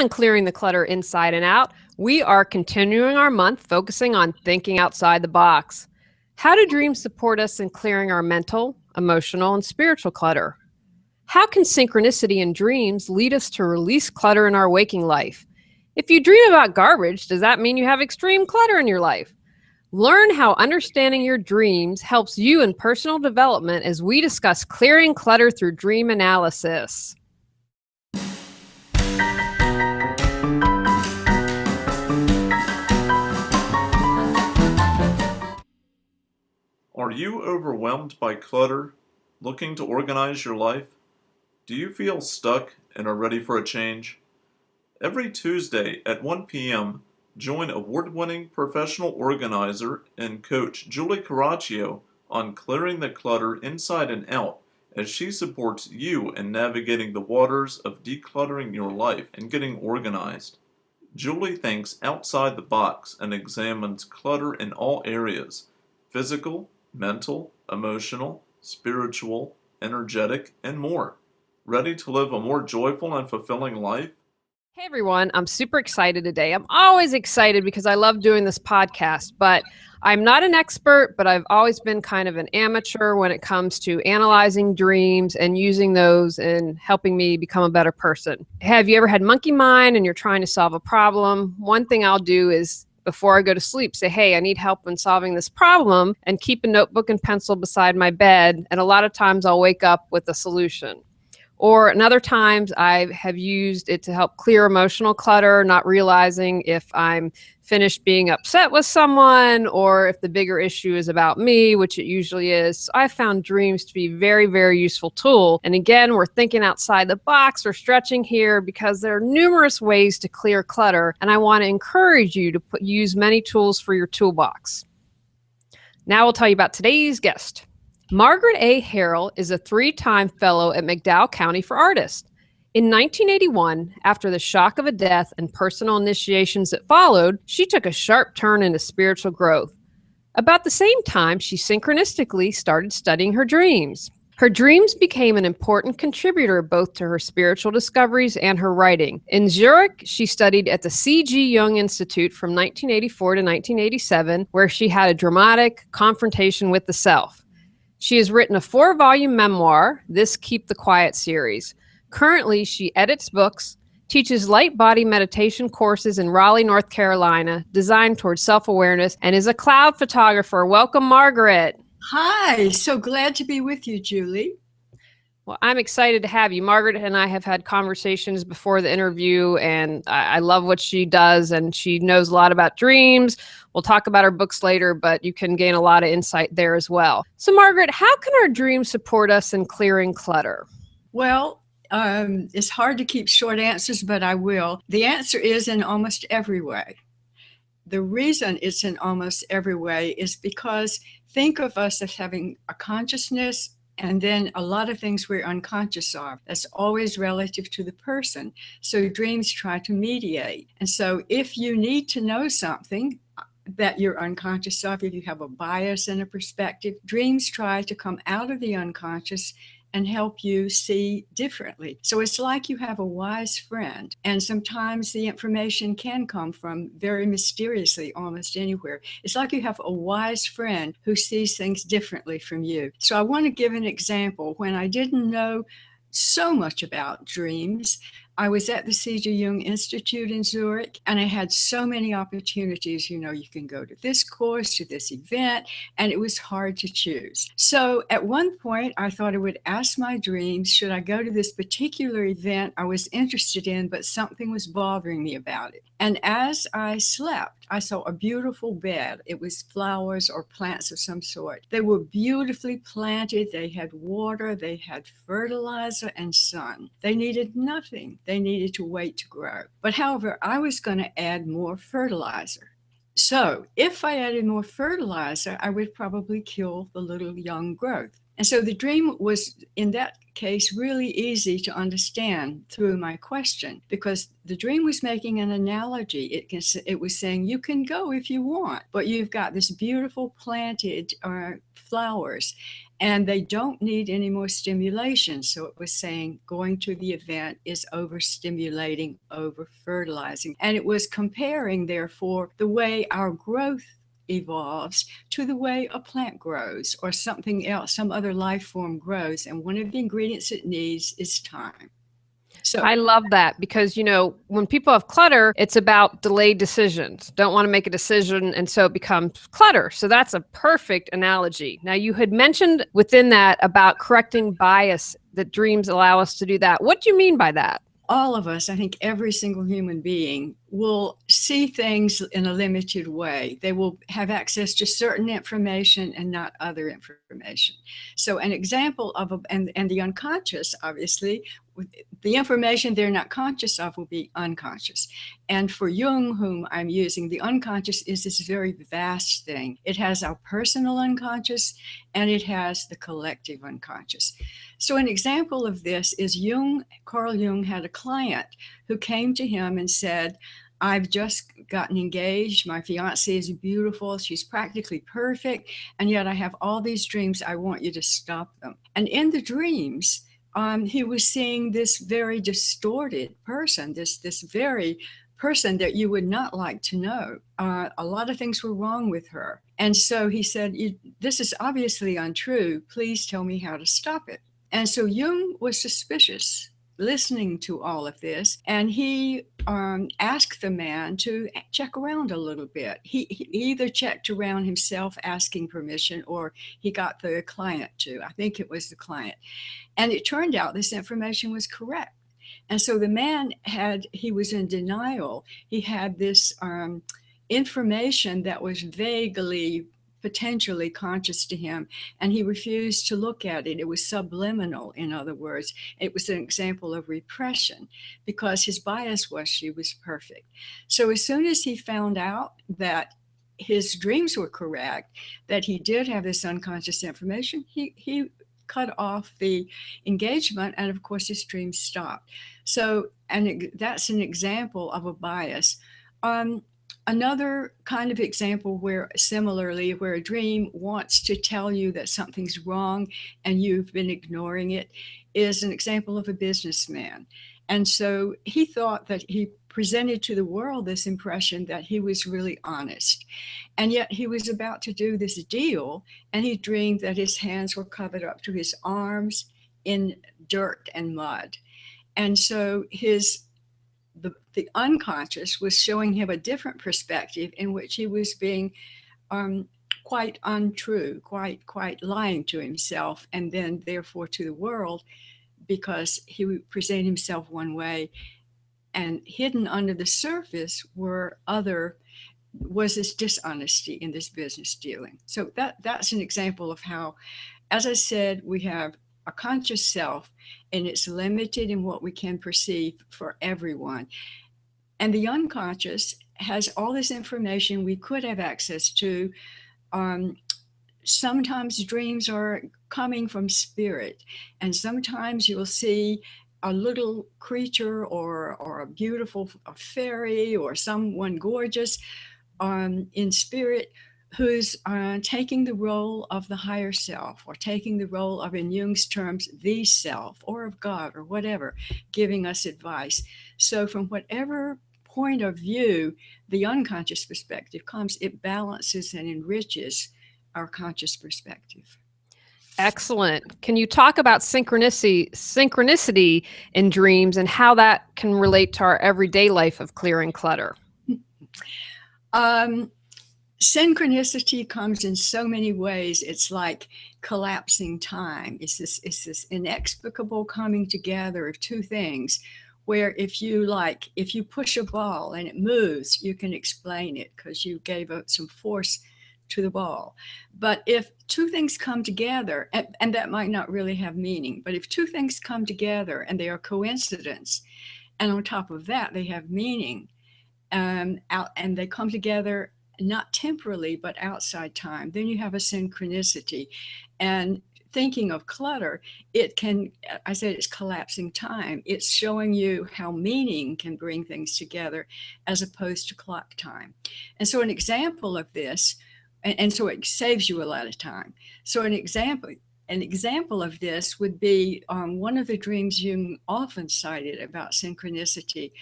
on Clearing the Clutter Inside and Out, we are continuing our month focusing on thinking outside the box. How do dreams support us in clearing our mental, emotional, and spiritual clutter? How can synchronicity in dreams lead us to release clutter in our waking life? If you dream about garbage, does that mean you have extreme clutter in your life? Learn how understanding your dreams helps you in personal development as we discuss clearing clutter through dream analysis. Are you overwhelmed by clutter, looking to organize your life? Do you feel stuck and are ready for a change? Every Tuesday at 1 p.m., join award-winning professional organizer and coach Julie Coraccio on Clearing the Clutter Inside and Out as she supports you in navigating the waters of decluttering your life and getting organized. Julie thinks outside the box and examines clutter in all areas: physical, mental, emotional, spiritual, energetic, and more. Ready to live a more joyful and fulfilling life? Hey everyone, I'm super excited today. I'm always excited because I love doing this podcast, but I'm not an expert, but I've always been kind of an amateur when it comes to analyzing dreams and using those in helping me become a better person. Have you ever had monkey mind and you're trying to solve a problem? One thing I'll do is before I go to sleep, say, hey, I need help in solving this problem, and keep a notebook and pencil beside my bed. And a lot of times I'll wake up with a solution. Or another times I have used it to help clear emotional clutter, not realizing if I'm finished being upset with someone or if the bigger issue is about me, which it usually is. So I found dreams to be very, very useful tool. And again, we're thinking outside the box, we're stretching here because there are numerous ways to clear clutter. And I want to encourage you to use many tools for your toolbox. Now I'll tell you about today's guest. Margaret A. Harrell is a 3-time fellow at McDowell County for Artists. In 1981, after the shock of a death and personal initiations that followed, she took a sharp turn into spiritual growth. About the same time, she synchronistically started studying her dreams. Her dreams became an important contributor both to her spiritual discoveries and her writing. In Zurich, she studied at the C.G. Jung Institute from 1984 to 1987, where she had a dramatic confrontation with the self. She has written a 4-volume memoir, This Keep the Quiet series. Currently, she edits books, teaches light body meditation courses in Raleigh, North Carolina, designed towards self-awareness, and is a cloud photographer. Welcome, Margaret. Hi, so glad to be with you, Julie. Well, I'm excited to have you. Margaret and I have had conversations before the interview, and I love what she does, and she knows a lot about dreams. We'll talk about her books later, but you can gain a lot of insight there as well. So, Margaret, how can our dreams support us in clearing clutter? Well, it's hard to keep short answers, but I will. The answer is in almost every way. The reason it's in almost every way is because think of us as having a consciousness and then a lot of things we're unconscious of. That's always relative to the person. So dreams try to mediate. And so if you need to know something that you're unconscious of, if you have a bias and a perspective, dreams try to come out of the unconscious and help you see differently. So it's like you have a wise friend, and sometimes the information can come from very mysteriously almost anywhere. It's like you have a wise friend who sees things differently from you. So I want to give an example. When I didn't know so much about dreams, I was at the C.G. Jung Institute in Zurich, and I had so many opportunities. You can go to this course, to this event, and it was hard to choose. So at one point, I thought I would ask my dreams, should I go to this particular event I was interested in, but something was bothering me about it. And as I slept, I saw a beautiful bed. It was flowers or plants of some sort. They were beautifully planted. They had water. They had fertilizer and sun. They needed nothing. They needed to wait to grow. But however, I was going to add more fertilizer. So if I added more fertilizer, I would probably kill the little young growth. And so the dream was, in that case, really easy to understand through my question, because the dream was making an analogy. It was saying, you can go if you want, but you've got this beautiful planted flowers, and they don't need any more stimulation. So it was saying going to the event is overstimulating, over fertilizing. And it was comparing, therefore, the way our growth evolves to the way a plant grows or something else, some other life form grows. And one of the ingredients it needs is time. So I love that because, when people have clutter, it's about delayed decisions. Don't want to make a decision. And so it becomes clutter. So that's a perfect analogy. Now, you had mentioned within that about correcting bias, that dreams allow us to do that. What do you mean by that? All of us, I think every single human being, will see things in a limited way. They will have access to certain information and not other information. So an example of, and the unconscious, obviously, the information they're not conscious of will be unconscious. And for Jung, whom I'm using, the unconscious is this very vast thing. It has our personal unconscious and it has the collective unconscious. So an example of this is Carl Jung had a client who came to him and said, I've just gotten engaged. My fiancée is beautiful. She's practically perfect. And yet I have all these dreams. I want you to stop them. And in the dreams, he was seeing this very distorted person, this very person that you would not like to know. A lot of things were wrong with her. And so he said, this is obviously untrue. Please tell me how to stop it. And so Jung was suspicious, listening to all of this, and he asked the man to check around a little bit. He either checked around himself asking permission, or he got the client to. I think it was the client. And it turned out this information was correct. And so the man he was in denial. He had this information that was vaguely, potentially conscious to him, and he refused to look at it. It was subliminal, in other words. It was an example of repression because his bias was she was perfect. So as soon as he found out that his dreams were correct, that he did have this unconscious information, he cut off the engagement, and of course his dreams stopped. So, and that's an example of a bias. Another kind of example where a dream wants to tell you that something's wrong and you've been ignoring it is an example of a businessman. And so he thought that he presented to the world this impression that he was really honest. And yet he was about to do this deal, and he dreamed that his hands were covered up to his arms in dirt and mud. And so the unconscious was showing him a different perspective in which he was being quite untrue, quite lying to himself, and then therefore to the world, because he would present himself one way, and hidden under the surface was this dishonesty in this business dealing. So that's an example of how, as I said, we have a conscious self, and it's limited in what we can perceive for everyone. And the unconscious has all this information we could have access to. Sometimes dreams are coming from spirit, and sometimes you'll see a little creature or a beautiful fairy or someone gorgeous in spirit who's taking the role of the higher self, or taking the role of, in Jung's terms, the self, or of God, or whatever, giving us advice. So from whatever point of view the unconscious perspective comes, it balances and enriches our conscious perspective. Excellent. Can you talk about synchronicity in dreams and how that can relate to our everyday life of clearing clutter? Synchronicity comes in so many ways. It's like collapsing time. It's this inexplicable coming together of two things, where if you push a ball and it moves, you can explain it because you gave some force to the ball. But if two things come together, and that might not really have meaning, but if two things come together and they are coincidence, and on top of that they have meaning, and they come together not temporally but outside time, then you have a synchronicity. And thinking of clutter, it can, I said it's collapsing time. It's showing you how meaning can bring things together as opposed to clock time. And so an example of this, and so it saves you a lot of time. So an example of this would be one of the dreams Jung often cited about synchronicity.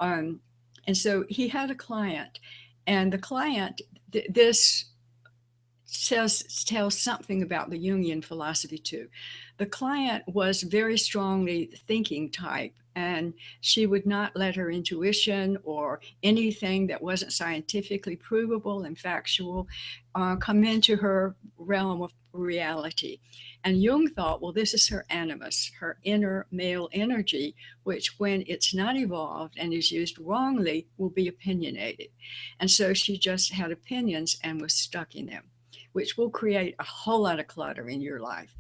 And so he had a client, and the client, this tells something about the Jungian philosophy too. The client was very strongly thinking type, and she would not let her intuition or anything that wasn't scientifically provable and factual come into her realm of reality. And Jung thought, well, this is her animus, her inner male energy, which when it's not evolved and is used wrongly will be opinionated. And so she just had opinions and was stuck in them, which will create a whole lot of clutter in your life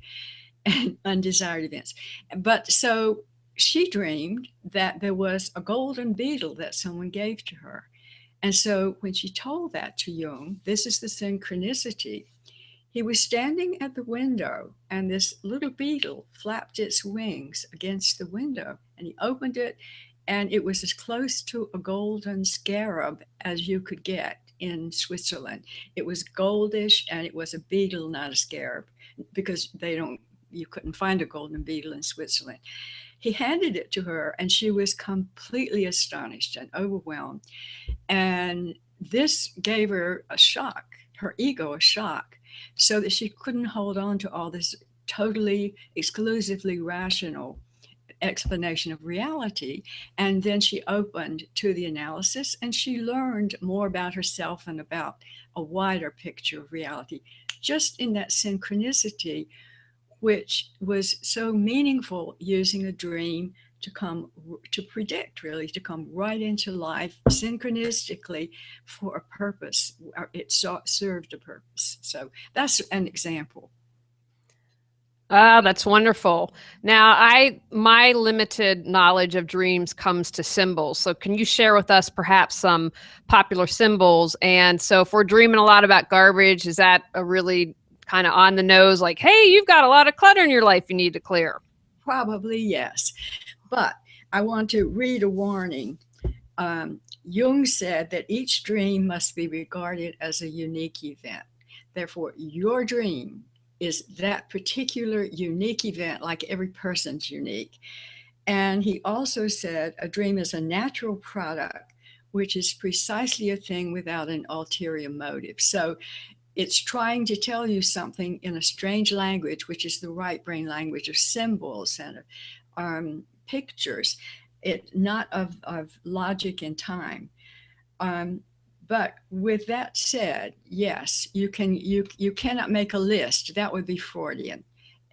and undesired events. But so she dreamed that there was a golden beetle that someone gave to her. And so when she told that to Jung, this is the synchronicity. He was standing at the window, and this little beetle flapped its wings against the window, and he opened it, and it was as close to a golden scarab as you could get in Switzerland. It was goldish, and it was a beetle, not a scarab, because you couldn't find a golden beetle in Switzerland. He handed it to her, and she was completely astonished and overwhelmed. And this gave her a shock, her ego a shock, so that she couldn't hold on to all this totally, exclusively rational explanation of reality. And then she opened to the analysis, and she learned more about herself and about a wider picture of reality, just in that synchronicity, which was so meaningful, using a dream to predict, really, to come right into life synchronistically for a purpose. It served a purpose. So that's an example. Ah, that's wonderful. Now, my limited knowledge of dreams comes to symbols. So can you share with us perhaps some popular symbols? And so if we're dreaming a lot about garbage, is that a really kind of on the nose, like, hey, you've got a lot of clutter in your life you need to clear? Probably yes. But I want to read a warning. Jung said that each dream must be regarded as a unique event. Therefore, your dream is that particular unique event, like every person's unique. And he also said a dream is a natural product, which is precisely a thing without an ulterior motive. So it's trying to tell you something in a strange language, which is the right brain language of symbols and pictures, not of logic and time. But with that said, yes, you cannot make a list. That would be Freudian.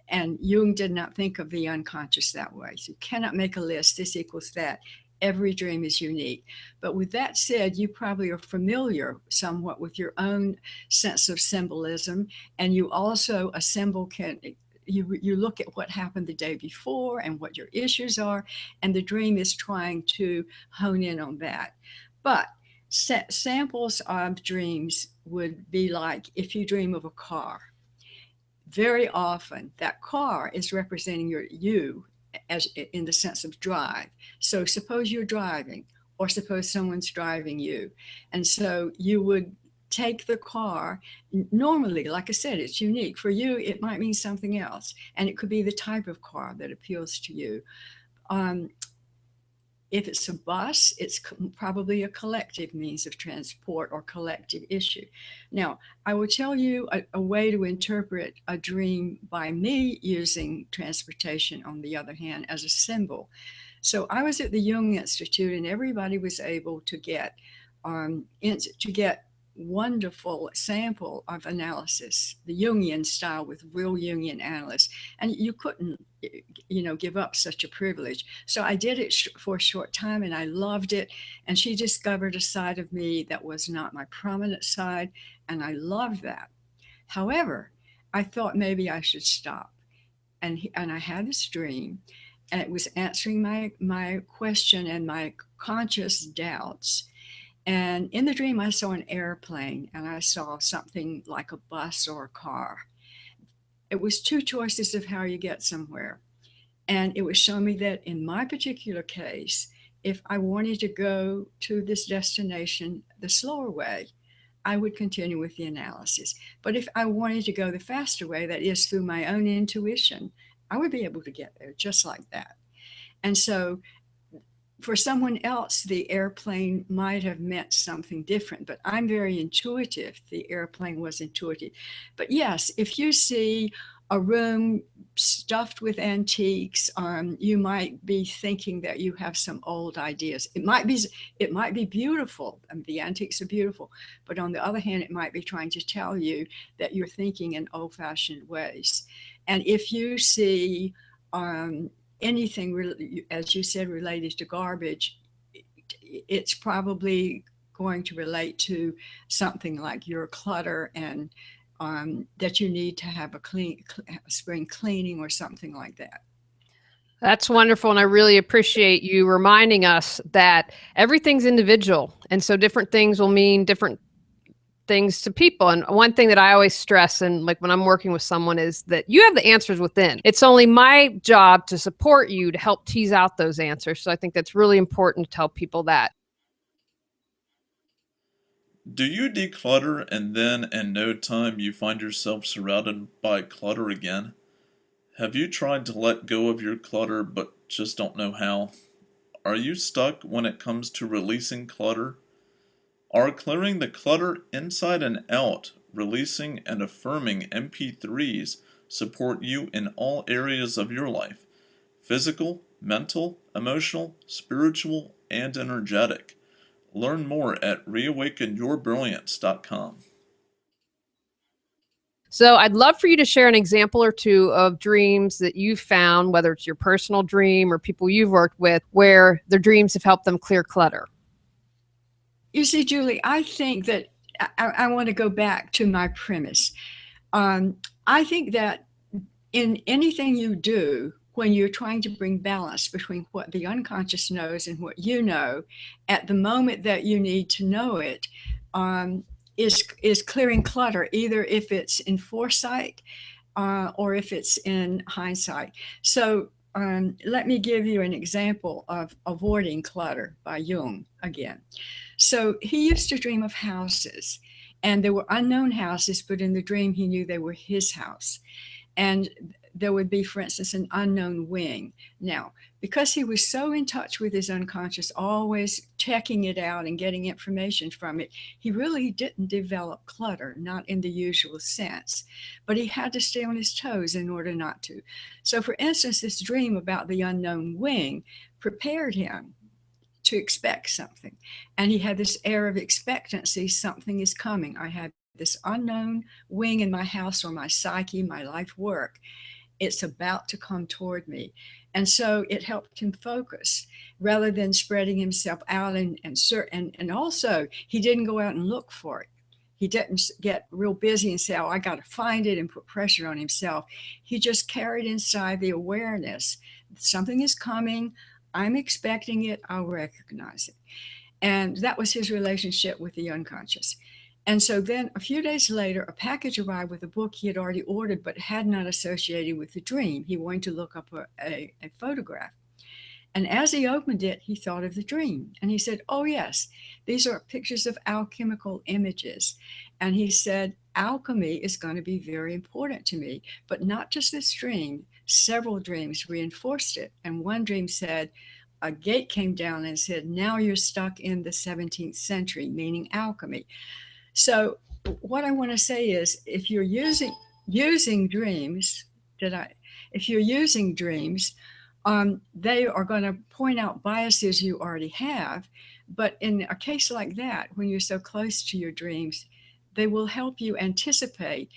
And Jung did not think of the unconscious that way. So you cannot make a list. This equals that. Every dream is unique. But with that said, you probably are familiar somewhat with your own sense of symbolism. And you also, a symbol can, you look at what happened the day before and what your issues are. And the dream is trying to hone in on that. But samples of dreams would be like if you dream of a car. Very often that car is representing you as in the sense of drive. So suppose you're driving, or suppose someone's driving you. And so you would take the car. Normally, like I said, it's unique. For you, it might mean something else. And it could be the type of car that appeals to you. If it's a bus, it's probably a collective means of transport or collective issue. Now, I will tell you a way to interpret a dream by me using transportation, on the other hand, as a symbol. So I was at the Jung Institute, and everybody was able to get wonderful sample of analysis, the Jungian style with real Jungian analysts. And you couldn't, give up such a privilege. So I did it for a short time, and I loved it. And she discovered a side of me that was not my prominent side, and I loved that. However, I thought maybe I should stop. And I had this dream, and it was answering my question and my conscious doubts. And in the dream, I saw an airplane, and I saw something like a bus or a car. It was two choices of how you get somewhere. And it was showing me that in my particular case, if I wanted to go to this destination the slower way, I would continue with the analysis. But if I wanted to go the faster way, that is through my own intuition, I would be able to get there just like that. And so for someone else, the airplane might have meant something different, but I'm very intuitive. The airplane was intuitive. But yes, if you see a room stuffed with antiques, you might be thinking that you have some old ideas. It might be beautiful. The antiques are beautiful, but on the other hand, it might be trying to tell you that you're thinking in old-fashioned ways. And if you see anything, as you said, related to garbage, it's probably going to relate to something like your clutter and that you need to have a spring cleaning or something like that. That's wonderful. And I really appreciate you reminding us that everything's individual. And so different things will mean different things to people. And one thing that I always stress, and like when I'm working with someone, is that you have the answers within. It's only my job to support you to help tease out those answers. So I think that's really important to tell people that. Do you declutter and then in no time you find yourself surrounded by clutter again? Have you tried to let go of your clutter but just don't know how? Are you stuck when it comes to releasing clutter? Are clearing the clutter inside and out, releasing and affirming MP3s support you in all areas of your life? Physical, mental, emotional, spiritual, and energetic. Learn more at reawakenyourbrilliance.com. So I'd love for you to share an example or two of dreams that you've found, whether it's your personal dream or people you've worked with, where their dreams have helped them clear clutter. You see, Julie, I think that I want to go back to my premise. I think that in anything you do, when you're trying to bring balance between what the unconscious knows and what you know, at the moment that you need to know it, is clearing clutter, either if it's in foresight or if it's in hindsight. So let me give you an example of avoiding clutter by Jung again. So he used to dream of houses, and there were unknown houses, but in the dream he knew they were his house. And there would be, for instance, an unknown wing. Now, because he was so in touch with his unconscious, always checking it out and getting information from it, he really didn't develop clutter, not in the usual sense. But he had to stay on his toes in order not to. So, for instance, this dream about the unknown wing prepared him to expect something. And he had this air of expectancy, something is coming. I have this unknown wing in my house or my psyche, my life work. It's about to come toward me. And so it helped him focus rather than spreading himself out. And also, he didn't go out and look for it. He didn't get real busy and say, oh, I got to find it and put pressure on himself. He just carried inside the awareness. Something is coming. I'm expecting it. I'll recognize it. And that was his relationship with the unconscious. And so then a few days later, a package arrived with a book he had already ordered, but had not associated with the dream. He wanted to look up a photograph. And as he opened it, he thought of the dream. And he said, oh, yes, these are pictures of alchemical images. And he said, alchemy is going to be very important to me, but not just this dream. Several dreams reinforced it. And one dream said, a gate came down and said, now you're stuck in the 17th century, meaning alchemy. So what I want to say is, if you're using dreams, if you're using dreams, they are going to point out biases you already have. But in a case like that, when you're so close to your dreams, they will help you anticipate.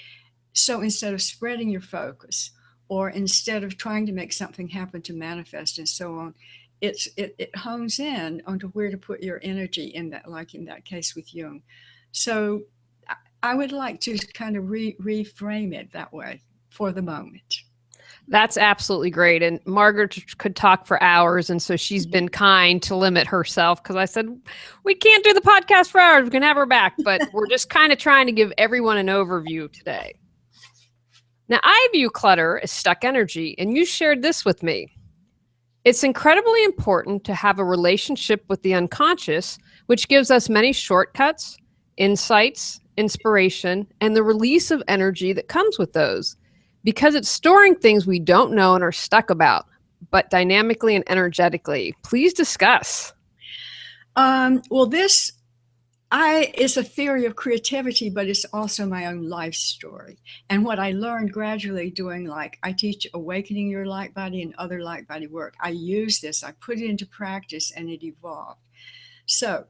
So instead of spreading your focus, or instead of trying to make something happen to manifest and so on, it hones in onto where to put your energy in that, like in that case with Jung. So I would like to kind of reframe it that way for the moment. That's absolutely great. And Margaret could talk for hours. And so she's been kind to limit herself, because I said, we can't do the podcast for hours. We can have her back. But we're just kind of trying to give everyone an overview today. Now, I view clutter as stuck energy, and you shared this with me. It's incredibly important to have a relationship with the unconscious, which gives us many shortcuts, insights, inspiration, and the release of energy that comes with those, because it's storing things we don't know and are stuck about, but dynamically and energetically. Please discuss. Well, this is a theory of creativity, but it's also my own life story. And what I learned gradually doing, like I teach Awakening Your Light Body and other light body work. I use this, I put it into practice, and it evolved. So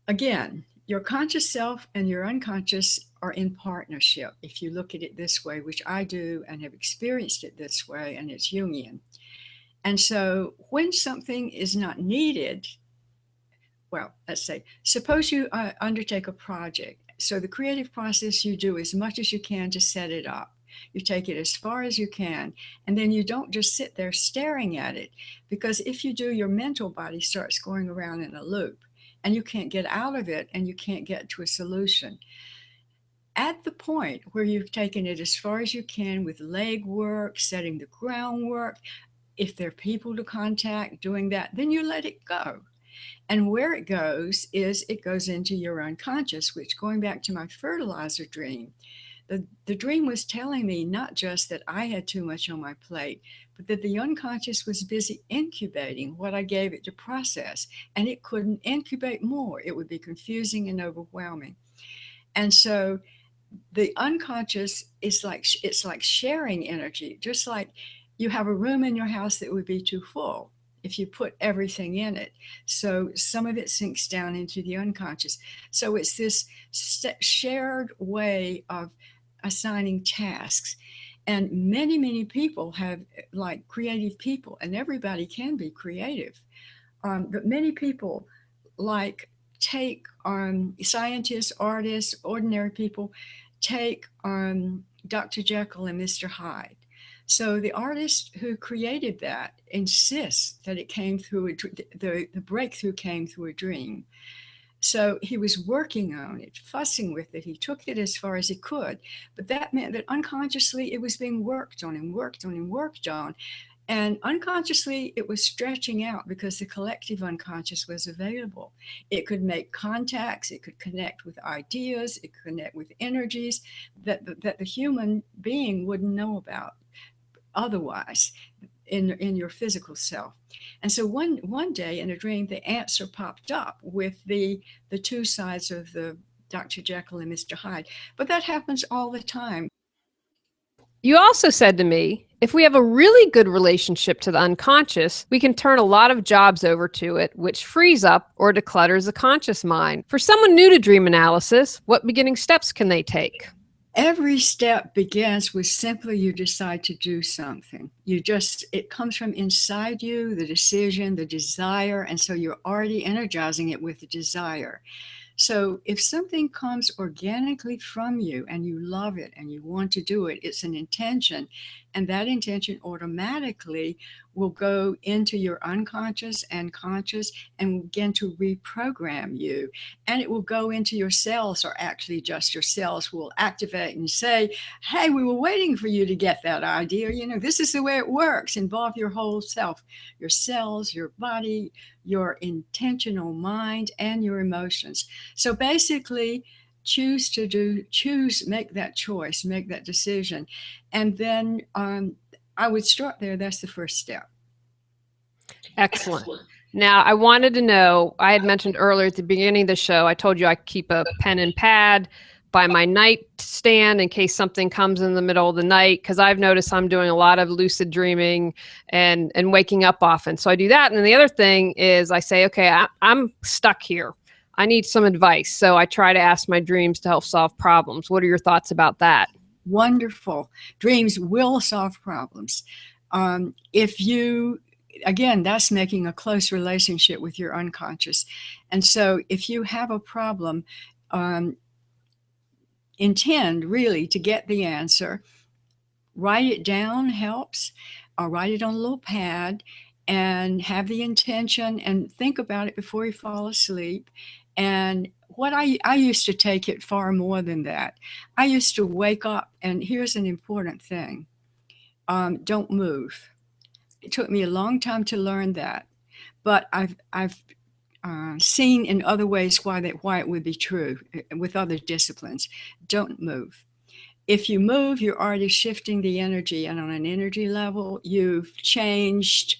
again, your conscious self and your unconscious are in partnership. If you look at it this way, which I do and have experienced it this way, and it's Jungian. And so when something is not needed, well, let's say, suppose you undertake a project. So the creative process, you do as much as you can to set it up. You take it as far as you can, and then you don't just sit there staring at it, because if you do, your mental body starts going around in a loop, and you can't get out of it, and you can't get to a solution. At the point where you've taken it as far as you can with leg work, setting the groundwork, if there are people to contact, doing that, then you let it go. And where it goes is it goes into your unconscious, which, going back to my fertilizer dream, the dream was telling me not just that I had too much on my plate, but that the unconscious was busy incubating what I gave it to process, and it couldn't incubate more. It would be confusing and overwhelming. And so the unconscious is like, it's like sharing energy, just like you have a room in your house that would be too full if you put everything in it. So some of it sinks down into the unconscious. So it's this shared way of assigning tasks. And many, many people have, like creative people, and everybody can be creative. But many people like take scientists, artists, ordinary people, take Dr. Jekyll and Mr. Hyde. So the artist who created that insists that it came through the breakthrough came through a dream. So he was working on it, fussing with it. He took it as far as he could, but that meant that unconsciously it was being worked on and worked on and worked on. And unconsciously, it was stretching out because the collective unconscious was available. It could make contacts, it could connect with ideas, it could connect with energies that the human being wouldn't know about otherwise in your physical self. And so one day in a dream, the answer popped up with the two sides of the Dr. Jekyll and Mr. Hyde. But that happens all the time. You also said to me, if we have a really good relationship to the unconscious, we can turn a lot of jobs over to it, which frees up or declutters the conscious mind. For someone new to dream analysis, what beginning steps can they take? Every step begins with simply you decide to do something. It comes from inside you, the decision, the desire, and so you're already energizing it with the desire. So if something comes organically from you and you love it and you want to do it, it's an intention, and that intention automatically will go into your unconscious and conscious and begin to reprogram you. And it will go into your cells, or actually just your cells will activate and say, hey, we were waiting for you to get that idea. This is the way it works. Involve your whole self, your cells, your body, your intentional mind, and your emotions. So basically, make that choice, make that decision. And then I would start there. That's the first step. Excellent. Now, I wanted to know, I had mentioned earlier at the beginning of the show, I told you I keep a pen and pad by my nightstand in case something comes in the middle of the night, because I've noticed I'm doing a lot of lucid dreaming and waking up often. So I do that. And then the other thing is I say, okay, I'm stuck here. I need some advice. So I try to ask my dreams to help solve problems. What are your thoughts about that? Wonderful. Dreams will solve problems. Again, that's making a close relationship with your unconscious. And so if you have a problem, intend really to get the answer. Write it down helps, or write it on a little pad and have the intention and think about it before you fall asleep. And what I used to take it far more than that. I used to wake up, and here's an important thing: don't move. It took me a long time to learn that, but I've seen in other ways why it would be true with other disciplines. Don't move. If you move, you're already shifting the energy, and on an energy level, you've changed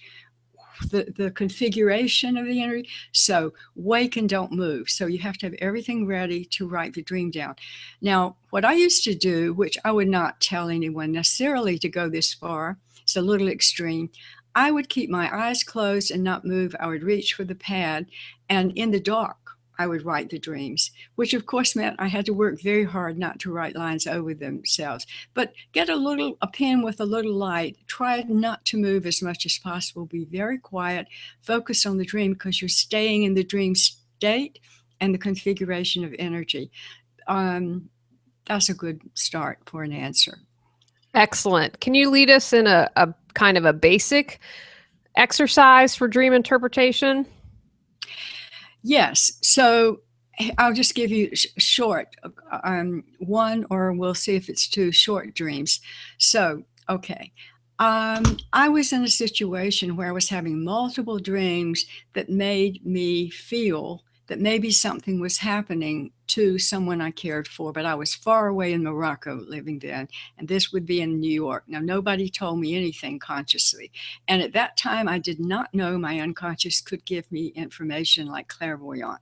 the configuration of the energy. So wake and don't move. So you have to have everything ready to write the dream down. Now, what I used to do, which I would not tell anyone necessarily to go this far, it's a little extreme. I would keep my eyes closed and not move. I would reach for the pad, and in the dark, I would write the dreams, which of course meant I had to work very hard not to write lines over themselves. But get a pen with a little light. Try not to move as much as possible. Be very quiet. Focus on the dream, because you're staying in the dream state and the configuration of energy. That's a good start for an answer. Excellent. Can you lead us in a kind of a basic exercise for dream interpretation? Yes. So I'll just give you short one, or we'll see if it's two short dreams. So, okay. I was in a situation where I was having multiple dreams that made me feel that maybe something was happening to someone I cared for, but I was far away in Morocco living then, and this would be in New York. Now, nobody told me anything consciously, and at that time, I did not know my unconscious could give me information like clairvoyant.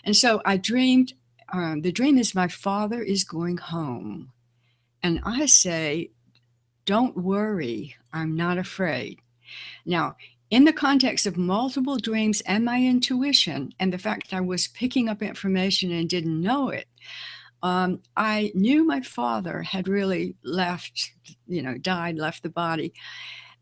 And so I dreamed, the dream is my father is going home, and I say, don't worry, I'm not afraid. Now, in the context of multiple dreams and my intuition, and the fact that I was picking up information and didn't know it, I knew my father had really died, left the body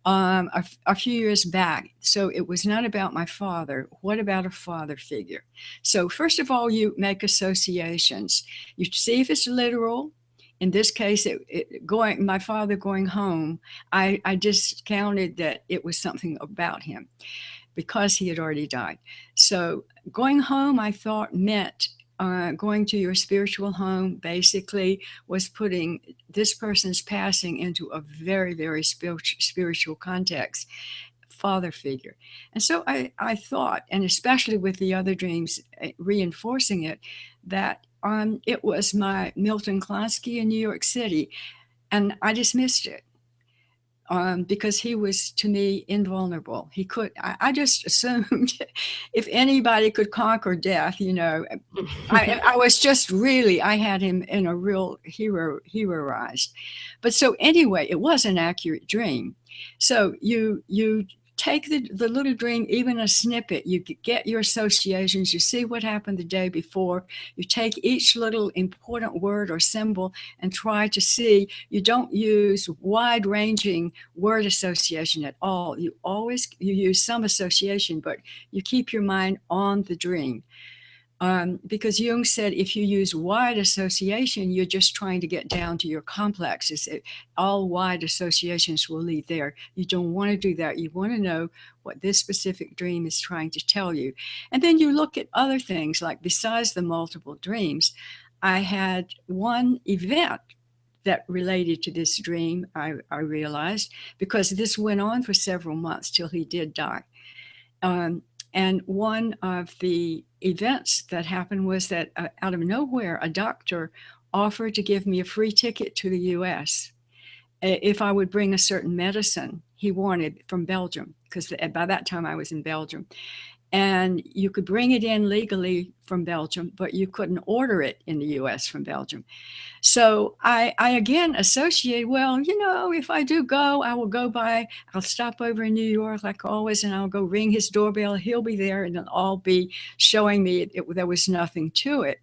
a few years back. So it was not about my father. What about a father figure? So first of all, you make associations. You see if it's literal. In this case, my father going home, I discounted that it was something about him because he had already died. So going home, I thought meant going to your spiritual home, basically was putting this person's passing into a very, very spiritual context, father figure. And so I thought, and especially with the other dreams reinforcing it, that it was my Milton Klonsky in New York City, and I dismissed it because he was, to me, invulnerable. He could. I just assumed if anybody could conquer death, I was just really. I had him in a real heroized. But so anyway, it was an accurate dream. So you take the little dream, even a snippet, you get your associations, you see what happened the day before, you take each little important word or symbol and try to see. You don't use wide-ranging word association at all. You use some association, but you keep your mind on the dream. Because Jung said if you use wide association, you're just trying to get down to your complexes. All wide associations will lead there. You don't want to do that. You want to know what this specific dream is trying to tell you. And then you look at other things, like besides the multiple dreams, I had one event that related to this dream, I realized, because this went on for several months till he did die. And one of the events that happened was that out of nowhere, a doctor offered to give me a free ticket to the US if I would bring a certain medicine he wanted from Belgium, because by that time I was in Belgium. And you could bring it in legally from Belgium, but you couldn't order it in the US from Belgium. So I again associate, well, if I do go, I will go by, I'll stop over in New York like always, and I'll go ring his doorbell. He'll be there, and it'll all be showing me there was nothing to it.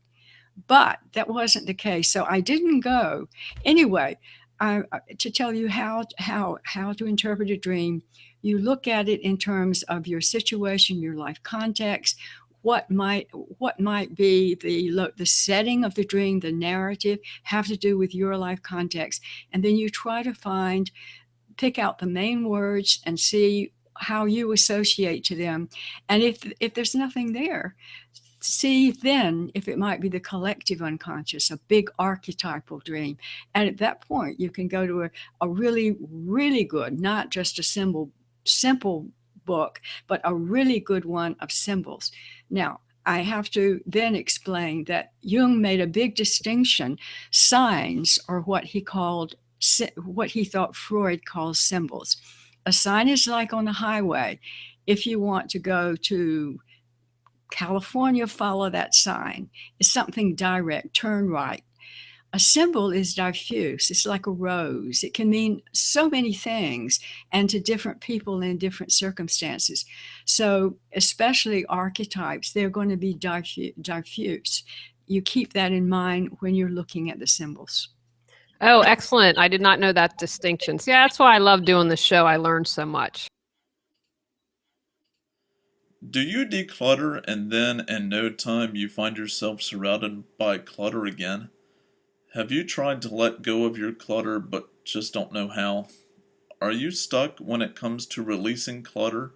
But that wasn't the case. So I didn't go. Anyway, to tell you how to interpret a dream, you look at it in terms of your situation, your life context, what might be the setting of the dream, the narrative, have to do with your life context. And then you try to pick out the main words and see how you associate to them. And if there's nothing there, see then if it might be the collective unconscious, a big archetypal dream. And at that point, you can go to a really, really good, not just a simple book, but a really good one of symbols. Now, I have to then explain that Jung made a big distinction. Signs are what he thought Freud calls symbols. A sign is like on a highway. If you want to go to California, follow that sign. It's something direct, turn right. A symbol is diffuse. It's like a rose. It can mean so many things and to different people in different circumstances. So, especially archetypes, they're going to be diffuse. You keep that in mind when you're looking at the symbols. Oh, excellent. I did not know that distinction. See, that's why I love doing the show. I learned so much. Do you declutter and then in no time you find yourself surrounded by clutter again? Have you tried to let go of your clutter but just don't know how? Are you stuck when it comes to releasing clutter?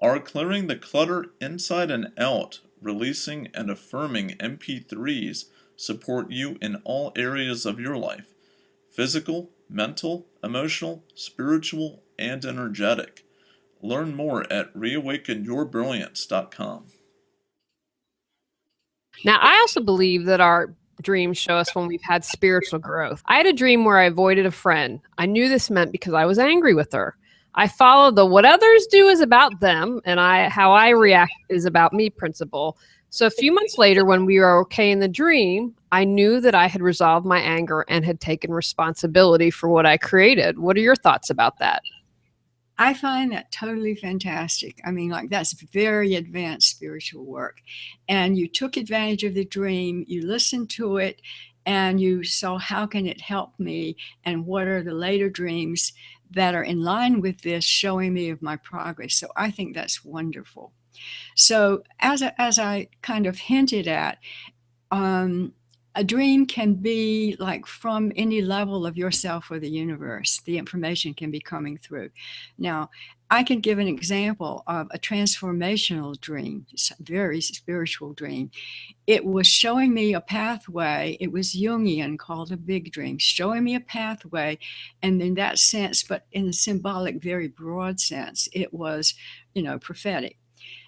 Are clearing the clutter inside and out, releasing and affirming MP3s support you in all areas of your life? Physical, mental, emotional, spiritual, and energetic. Learn more at reawakenyourbrilliance.com. Now, I also believe that our dreams show us when we've had spiritual growth. I had a dream where I avoided a friend. I knew this meant because I was angry with her. I followed the what others do is about them and how I react is about me principle. So a few months later, when we were okay in the dream, I knew that I had resolved my anger and had taken responsibility for what I created. What are your thoughts about that? I find that totally fantastic. I mean, like, that's very advanced spiritual work. And you took advantage of the dream, you listened to it, and you saw how can it help me, and what are the later dreams that are in line with this, showing me of my progress. So I think that's wonderful. So as I kind of hinted at, a dream can be like from any level of yourself or the universe. The information can be coming through. Now, I can give an example of a transformational dream, a very spiritual dream. It was showing me a pathway. It was Jungian, called a big dream, showing me a pathway. And in that sense, but in a symbolic, very broad sense, it was, prophetic.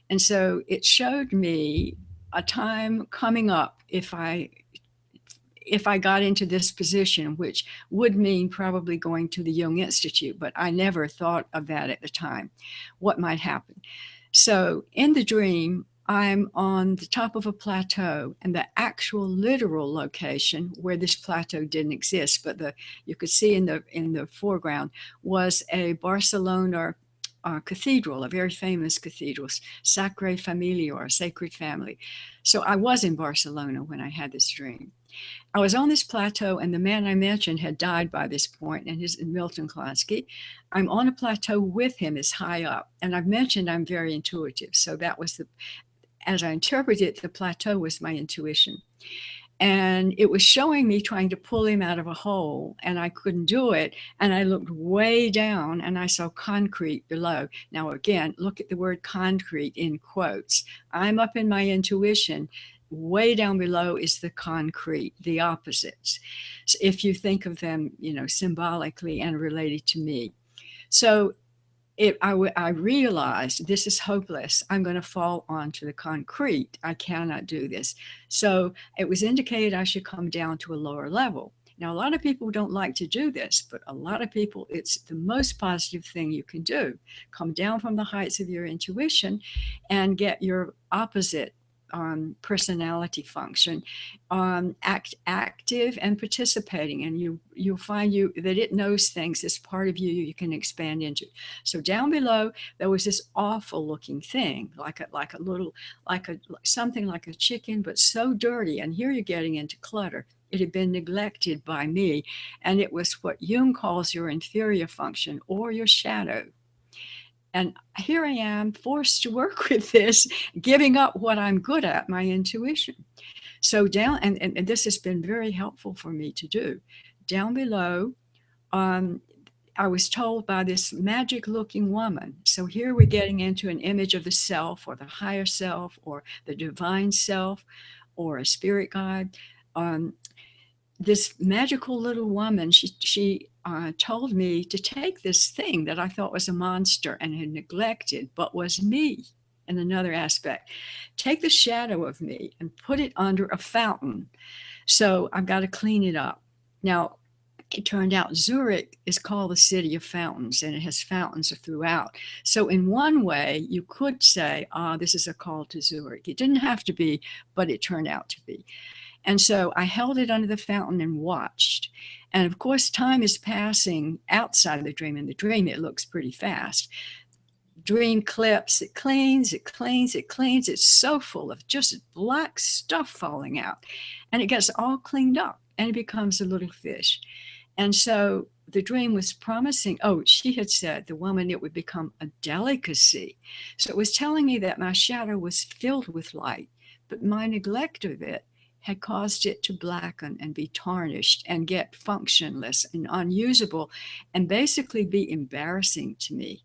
And so it showed me a time coming up if I got into this position, which would mean probably going to the Jung Institute, but I never thought of that at the time, what might happen. So in the dream, I'm on the top of a plateau, and the actual literal location where this plateau didn't exist, but you could see in the foreground was a Barcelona cathedral, a very famous cathedral, Sacre Familia, or Sacred Family. So I was in Barcelona when I had this dream. I was on this plateau, and the man I mentioned had died by this point, and his Milton Klansky. I'm on a plateau with him, is high up, and I've mentioned I'm very intuitive. So that was as I interpreted it, the plateau was my intuition. And it was showing me trying to pull him out of a hole, and I couldn't do it. And I looked way down, and I saw concrete below. Now, again, look at the word concrete in quotes. I'm up in my intuition. Way down below is the concrete, the opposites. So if you think of them, symbolically and related to me. So I realized this is hopeless. I'm going to fall onto the concrete. I cannot do this. So it was indicated I should come down to a lower level. Now, a lot of people don't like to do this, but a lot of people, it's the most positive thing you can do. Come down from the heights of your intuition and get your opposite personality function active and participating, and you'll find that it knows things as part of you can expand into. So down below there was this awful looking thing, something like a chicken, but so dirty. And here you're getting into clutter. It had been neglected by me, and it was what Jung calls your inferior function, or your shadow. And here I am, forced to work with this, giving up what I'm good at, my intuition. So down, and this has been very helpful for me to do. Down below, I was told by this magic looking woman. So here we're getting into an image of the self or the higher self or the divine self or a spirit guide. This magical little woman, she told me to take this thing that I thought was a monster and had neglected, but was me in another aspect. Take the shadow of me and put it under a fountain. So I've got to clean it up. Now, it turned out Zurich is called the city of fountains, and it has fountains throughout. So in one way, you could say, this is a call to Zurich. It didn't have to be, but it turned out to be. And so I held it under the fountain and watched. And of course, time is passing outside of the dream. In the dream, it looks pretty fast. Dream clips, it cleans, it cleans, it cleans. It's so full of just black stuff falling out. And it gets all cleaned up and it becomes a little fish. And so the dream was promising, she had said, the woman, it would become a delicacy. So it was telling me that my shadow was filled with light, but my neglect of it had caused it to blacken and be tarnished and get functionless and unusable and basically be embarrassing to me.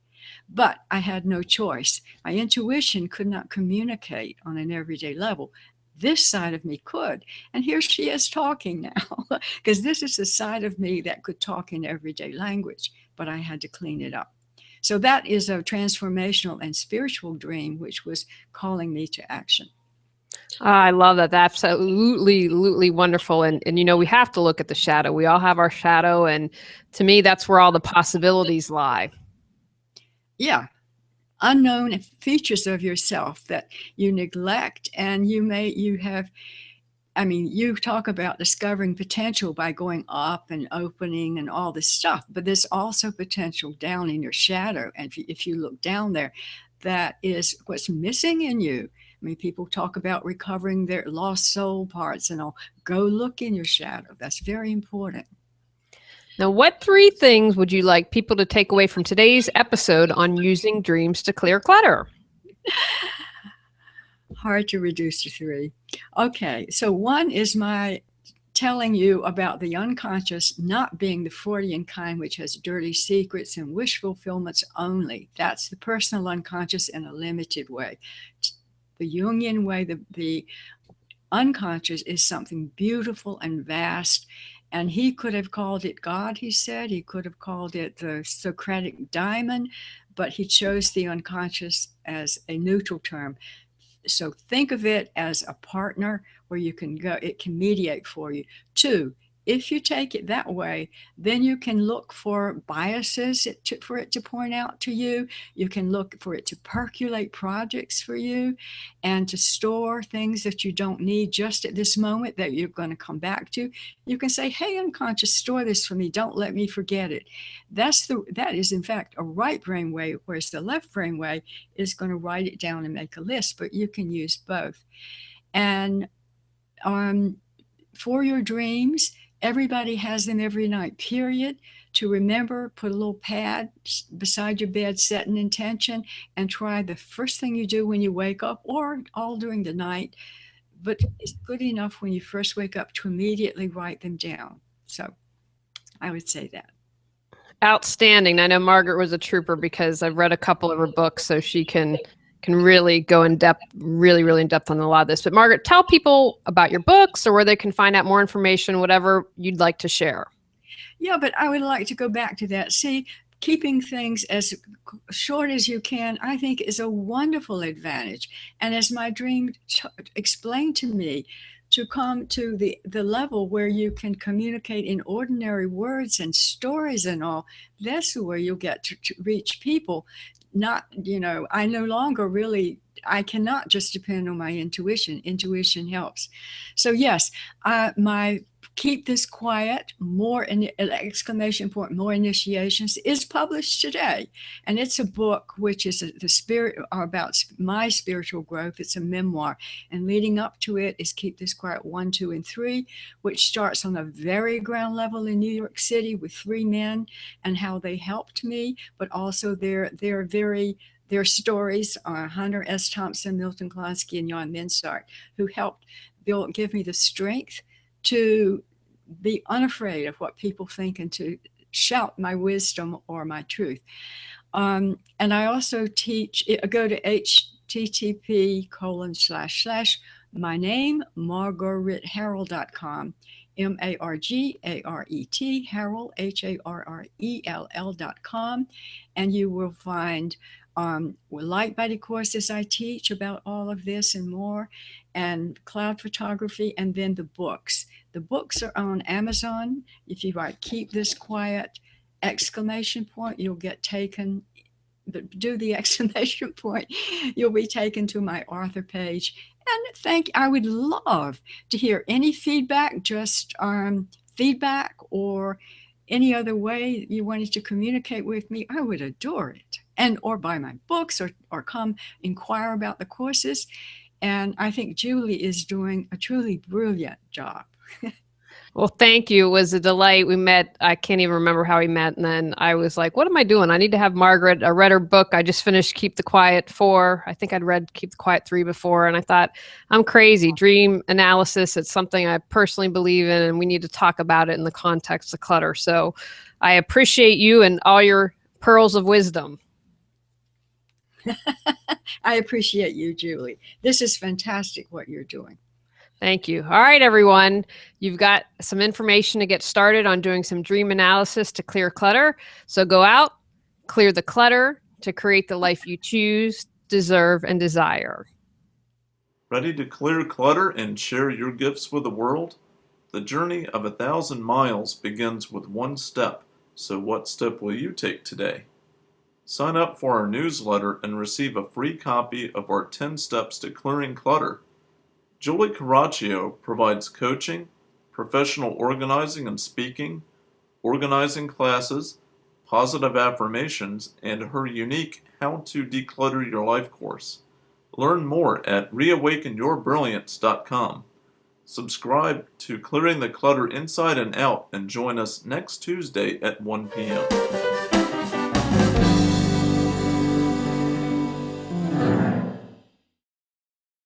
But I had no choice. My intuition could not communicate on an everyday level. This side of me could. And here she is talking now, because this is the side of me that could talk in everyday language, but I had to clean it up. So that is a transformational and spiritual dream, which was calling me to action. I love that. That's absolutely wonderful. And we have to look at the shadow. We all have our shadow. And to me, that's where all the possibilities lie. Yeah. Unknown features of yourself that you neglect, and you talk about discovering potential by going up and opening and all this stuff, but there's also potential down in your shadow. And if you look down there, that is what's missing in you. I mean, people talk about recovering their lost soul parts and all. Go look in your shadow. That's very important. Now, what 3 things would you like people to take away from today's episode on using dreams to clear clutter? Hard to reduce to 3. Okay, so 1 is my telling you about the unconscious not being the Freudian kind, which has dirty secrets and wish fulfillments only. That's the personal unconscious in a limited way. The Jungian way, the unconscious is something beautiful and vast. And he could have called it God, he said. He could have called it the Socratic diamond, but he chose the unconscious as a neutral term. So think of it as a partner where you can go, it can mediate for you. 2, if you take it that way, then you can look for biases for it to point out to you. You can look for it to percolate projects for you and to store things that you don't need just at this moment that you're going to come back to. You can say, hey, unconscious, store this for me. Don't let me forget it. That is, in fact, a right brain way, whereas the left brain way is going to write it down and make a list, but you can use both. And for your dreams, everybody has them every night, period. To remember, put a little pad beside your bed, set an intention, and try the first thing you do when you wake up or all during the night. But it's good enough when you first wake up to immediately write them down. So I would say that. Outstanding. I know Margaret was a trooper because I've read a couple of her books, so she can really go in depth, really in depth on a lot of this. But Margaret, tell people about your books or where they can find out more information, whatever you'd like to share. Yeah, but I would like to go back to that. See, keeping things as short as you can, I think, is a wonderful advantage. And as my dream explained to me, to come to the level where you can communicate in ordinary words and stories and all, that's where you'll get to reach people. Not, I no longer really, I cannot just depend on my intuition. Intuition helps. So yes, my Keep This Quiet, more exclamation point, more initiations, is published today. And it's a book which is about my spiritual growth. It's a memoir. And leading up to it is Keep This Quiet 1, 2, and 3, which starts on a very ground level in New York City with 3 men and how they helped me, but also their stories are Hunter S. Thompson, Milton Klonsky, and Jan Mensart, who helped give me the strength to be unafraid of what people think and to shout my wisdom or my truth. And I also teach, go to http:// my name, margaretharrell.com, MARGARET, Harrell, HARRELL.com. And you will find light body courses I teach about all of this and more, and cloud photography, and then the books. The books are on Amazon. If you write "Keep This Quiet!" you'll get taken, but do the exclamation point, you'll be taken to my author page. And I would love to hear any feedback, just feedback or any other way you wanted to communicate with me. I would adore it. And or buy my books, or come inquire about the courses. And I think Julie is doing a truly brilliant job. Well, thank you. It was a delight. We met. I can't even remember how we met. And then I was like, what am I doing? I need to have Margaret. I read her book. I just finished Keep the Quiet 4. I think I'd read Keep the Quiet 3 before. And I thought, I'm crazy. Dream analysis. It's something I personally believe in, and we need to talk about it in the context of clutter. So I appreciate you and all your pearls of wisdom. I appreciate you, Julie. This is fantastic what you're doing. Thank you. All right, everyone. You've got some information to get started on doing some dream analysis to clear clutter. So go out, clear the clutter to create the life you choose, deserve, and desire. Ready to clear clutter and share your gifts with the world? The journey of 1,000 miles begins with one step. So what step will you take today? Sign up for our newsletter and receive a free copy of our 10 Steps to Clearing Clutter. Julie Coraccio provides coaching, professional organizing and speaking, organizing classes, positive affirmations, and her unique How to Declutter Your Life course. Learn more at reawakenyourbrilliance.com. Subscribe to Clearing the Clutter Inside and Out and join us next Tuesday at 1 p.m.